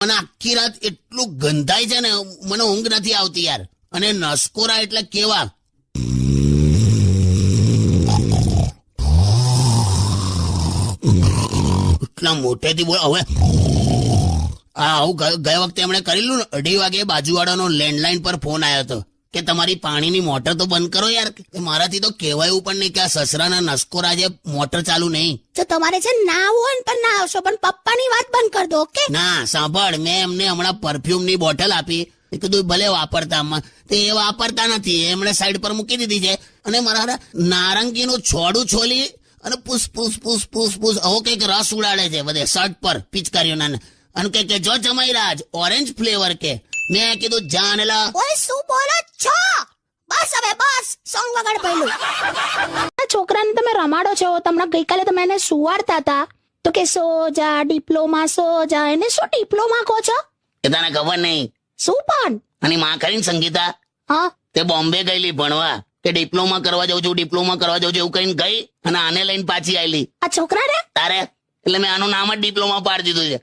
મને આખી રાત એટલું ગંધાય છે ને, મને ઊંઘ નથી આવતી યાર. અને નસકોરા એટલે કેવા, એટલા મોટેથી બોલ. હવે આવું ગયા વખતે એમણે કરેલું ને, 2:30 વાગે બાજુવાળાનો લેન્ડલાઇન પર ફોન આવ્યો હતો કે તમારી પાણીની મોટર તો બંધ કરો યાર. મારાથી તો કહેવાયું પણ નહીં કે આ સસરાના નસકોરા જે મોટર ચાલુ નહીં. તો તમારે છે ના હોય ને પણ ના આવશો, પણ પપ્પાની વાત બંધ કરી દો. ઓકે ના સાંભળ, મેં એમને હમણાં પરફ્યુમની બોટલ આપી, કીધું ભલે વાપરતા, તે એ વાપરતા નથી, એમણે સાઈડ પર મૂકી દીધી છે. અને મારા નારંગીનું છોડું છોલી અને પૂસ પૂસ પૂસ પૂસ પૂસ આવો કઈક રસ ઉડાડે છે બધે શર્ટ પર પિચકારીઓના. અને કે જો જમાઈ રાજ ઓરેન્જ ફ્લેવર કે. મેં કીધું જાનેલા. ઓય શું બોલો છો? બસ હવે બસ, સોંગ વગાડ પહેલું. છોકરાને તમે રમાડો છો. તમને ગઈકાલે તમે એને સુવાડતા હતા તો કે સો જા ડિપ્લોમા સો જા. એને શું ડિપ્લોમા કહો છો? એ તને ખબર નહીં? શું પણ? અને માં કરીને સંગીતા હા તે બોમ્બે ગયેલી ભણવા, કે ડિપ્લોમા કરવા જાઉં છું, ડિપ્લોમા કરવા જાઉં છું એવું કહીને ગઈ, અને આને લઈને પાછી આવેલી. આ છોકરાને તારે એટલે મેં આનું નામ જ ડિપ્લોમા પાડી દીધું છે.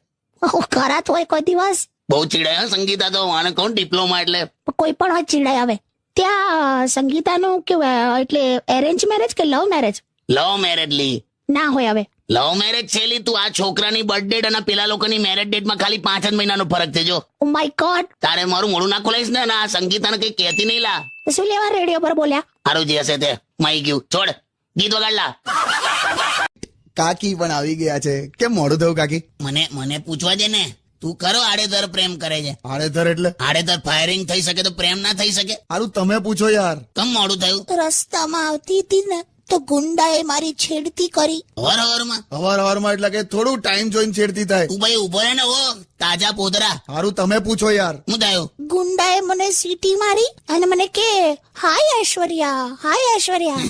કરાત હોય કોઈ દિવસ. બહુ ચીડાય સંગીતા તો. આને કહું ડિપ્લોમા એટલે કોઈ પણ હોય ચીડાય. આવે ત્યાં સંગીતાનું કેવું એટલે એરેન્જ મેરેજ કે લવ મેરેજ? લવ મેરેજ લી ના હોય. હવે લવ મેરેજ છે લી. તું આ છોકરાની બર્થ ડેટ અને પેલા લોકોની મેરેજ ડેટમાં ખાલી 5 જ મહિનાનો ફરક છે. જો ઓ માય ગોડ, તારે મારું મોડું ના ખોલાઈશ ને, આ સંગીતાને કઈ કહેતી નહીં લા. શું લેવા રેડિયો પર બોલ્યા? સારું જે હશે તે માઈ ગયું. છોડ, ગીત વગાડ લા. કાકી પણ આવી ગયા છે. કેમ મોડું થયું કાકી? મને પૂછવા દે ને. તું કરો આડેધર પ્રેમ કરે છે. આડેધર એટલે? આડેધર ફાયરિંગ થઈ શકે તો પ્રેમ ના થઈ શકે? હારું તમે પૂછો યાર. કમ મોડું થયું? રસ્તામાં આવતી હતી ને તો ગુંડાએ મારી છેડતી કરી. હવારમાં હવારમાં એટલે કે થોડું ટાઈમ જોઈને છેડતી થાય. તું ભાઈ ઉભો રહે ને. ઓ તાજા પોદરા. હારું તમે પૂછો યાર. હું થયું? ગુંડાએ મને સીટી મારી અને મને કે હાય ઐશ્વર્યા, હાય ઐશ્વર્યા.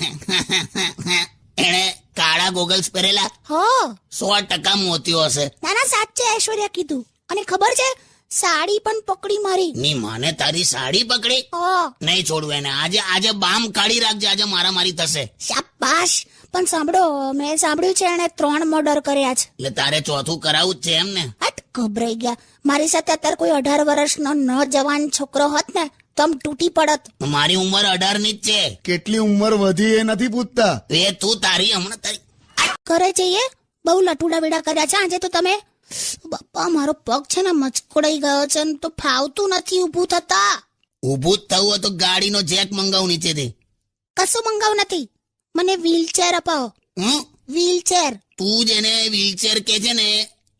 એને કાળા ગોગલ્સ પહેરેલા? હા 100% મોતીઓ હશે. નાના સાચે ઐશ્વર્યા કીધું. અને ખબર છે સાડી પણ પકડી મારી. ની માને તારી સાડી પકડી? હા નહીં છોડવું એને. આજે બામ કાઢી રાખજે. આજે મારામારી થશે. શાબાશ. પણ સાંભળો, મેં સાંભળ્યું છે એને 3 મર્ડર કર્યા છે. એટલે તારે ચોથું કરાવું જ છે એમ ને? હટ, ગભરાઈ ગયા. મારી સાથે અત્યારે કોઈ 18 વર્ષનો નવજવાન છોકરો હોત ને તો આમ તૂટી પડત. મારી ઉંમર 18 ની જ છે. કેટલી ઉંમર વધી એ નથી પૂછતા. એ તું તારી હમણાં તારી ઘરે જઈએ. બહુ લટુડા વેડા કર્યા છે આજે તો તમે. બાપા મારો પગ છે ને મચકોડાઈ ગયો છે ને તો ફાવતું નથી ઊભું થતા. ઊભું જ થવું હોય તો ગાડીનો જેક મંગાવું નીચેથી. કશું મંગાવું નથી. મને વ્હીલચેર અપાવો. વ્હીલચેર. તું જેને વ્હીલચેર કે છે ને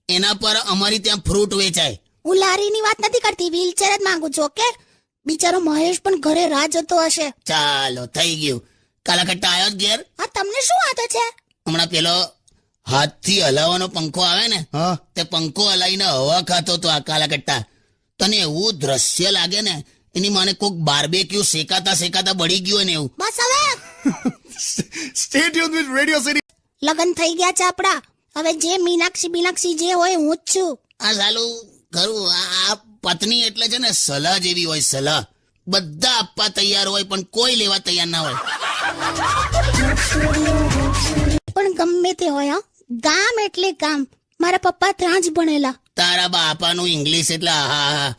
એના પર અમારી ત્યાં ફ્રૂટ વેચાય. હું લારીની વાત નથી કરતી, વ્હીલચેર જ માંગુ છું. ઓકે? બિચારો મહેશ પણ ઘરે રાહ જતો હશે. ચાલો થઈ ગયું. કાલાકટ્ટા આવ્યો જ ઘેર? હા તમને શું વાંધો છે? હમણાં પેલો હાથથી હલાવવાનો પંખો આવે ને, હા તે પંખો હલાવીને હવા ખાતો તો આ કાલાકટ્ટા. તને એવું દ્રશ્ય લાગે ને એની માને કોક બાર્બેક્યુ શેકાતા બળી ગયું ને એવું. બસ હવે stay tune with radio city. લગન થઈ ગયા છે આપડા. હવે જે મીનાક્ષી જે હોય હું જ છું. આ સાલું ખરું. આ પત્ની એટલે છે ને સલાહ જેવી હોય. સલાહ બધા આપવા તૈયાર હોય પણ કોઈ લેવા તૈયાર ના હોય. પણ ગમે તે હોય, હા, ગામ એટલે ગામ. મારા પપ્પા ત્યાં જ ભણેલા. તારા બાપાનું ઇંગ્લિશ એટલે હા.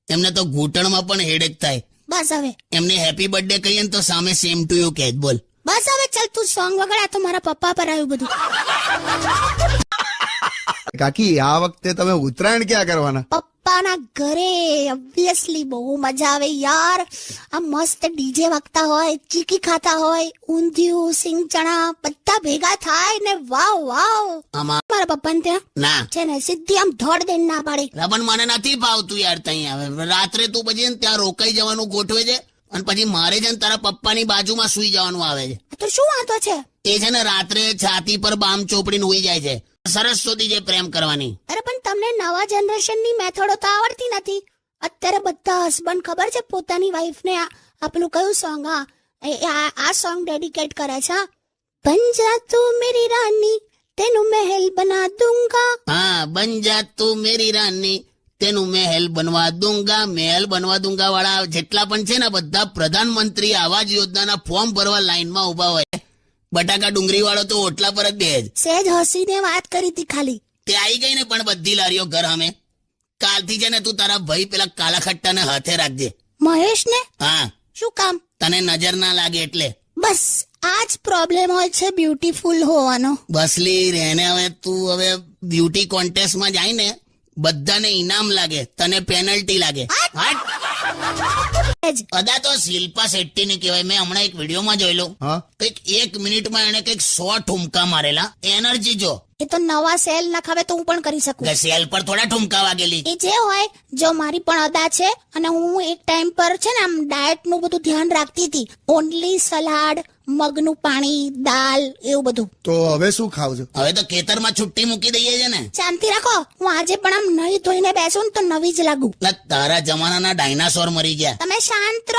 એમને તો ઘૂંટણમાં પણ હેડેક થાય. બસ હવે એમને હેપી બર્થડે કહીએ ને તો સામે સેમ ટુ યુ કહે. બોલ. બસ હવે ચાલ તું સોંગ વગાડ. તો મારા પપ્પા પર આવ્યું બધું. કાકી આ વખતે તમે ઉત્તરાયણ ક્યાં કરવાના? પપ્પાના ઘરે. ઓબ્વિયસલી બહુ મજા આવે યાર. આ મસ્ત ડીજે વાગતા હોય, ચીકી ખાતા હોય, ઊંધિયું, સિંગ ચણા બધા ભેગા થાય ને વાવ વાવ. આમાં મારા પપ્પાને ત્યાં ના છે ને સીધી આમ ધડ દઈને ના પાડી. પણ મને નથી ભાવતું યાર. તઈ આવે રાત્રે તું પછી ત્યાં રોકાઈ જવાનું ગોઠવે છે અને પછી મારે છે ને તારા પપ્પાની બાજુમાં સુઈ જવાનું આવે છે. તો શું વાંધો છે? એ છે ને રાત્રે છાતી પર બામ ચોપડીને હોઈ જાય છે. સરસ શોધી છે પ્રેમ કરવાની. અરે પણ તમને નવા જનરેશનની મેથડો તો આવડતી નથી. અત્યારે બધા હસબન્ડ ખબર છે પોતાની વાઈફને આપેલું કયું સોંગ, આ સોંગ ડેડિકેટ કરે છે. બન જા તું મેરી રાની તેનું મહેલ બના દૂંગા. હા, બન જા તું મેરી રાની તેનું મહેલ બનવા દૂંગા. મહેલ બનવા દૂંગા વાળા જેટલા પણ છે ને બધા પ્રધાનમંત્રી આવાસ યોજનાના ફોર્મ ભરવા લાઈનમાં ઉભા હોય. બટાકા ડુંગળી વાળો તો ઓટલા પર જ બે જ. સેજ હસીને વાત કરી હતી ખાલી. તે આવી ગઈ ને પણ બધી લારીઓ ઘર અમે. કાલથી છે ને તું તારા ભાઈ પેલા કાલા ખટ્ટાને હાથે રાખજે. મહેશ ને હા, શું કામ? તને નજર ના લાગે એટલે. બસ આ જ પ્રોબ્લેમ હોય છે બ્યુટીફુલ હોવાનો. બસલી રેને હવે તું હવે બ્યુટી કોન્ટેસ્ટમાં જાય ને બધાને ઇનામ લાગે, તને પેનલ્ટી લાગે. હટ. જ. અદા તો શિલ્પા શેટ્ટી ની કહેવાય. મેં હમણાં એક વિડીયોમાં જોયેલો, હા કંઈક 1 મિનિટમાં એને કંઈક 100 ઠુમકા મારેલા. એનર્જી જો એ તો નવા સેલ નખાવે તો હું પણ કરી શકું. કે સેલ પર થોડા ઠુમકા વાગેલી. એ જે હોય, જો મારી પણ અદા છે અને હું એક ટાઈમ પર છે ને આમ ડાયટ નું બધું ધ્યાન રાખતી હતી. ઓનલી સલાડ, મગનું પાણી, દાલ, એવું બધું. તો હવે શું ખાવ છો? હવે તો ખેતરમાં છુટ્ટી મૂકી દઈએ છે ને. શાંતિ રાખો, હું આજે પણ આમ નહીં ધોઈને બેસું ને તો નવી જ લાગુ. લા, તારા જમાનાના ડાયનાસોર મરી ગયા. તમે શાંત રહો.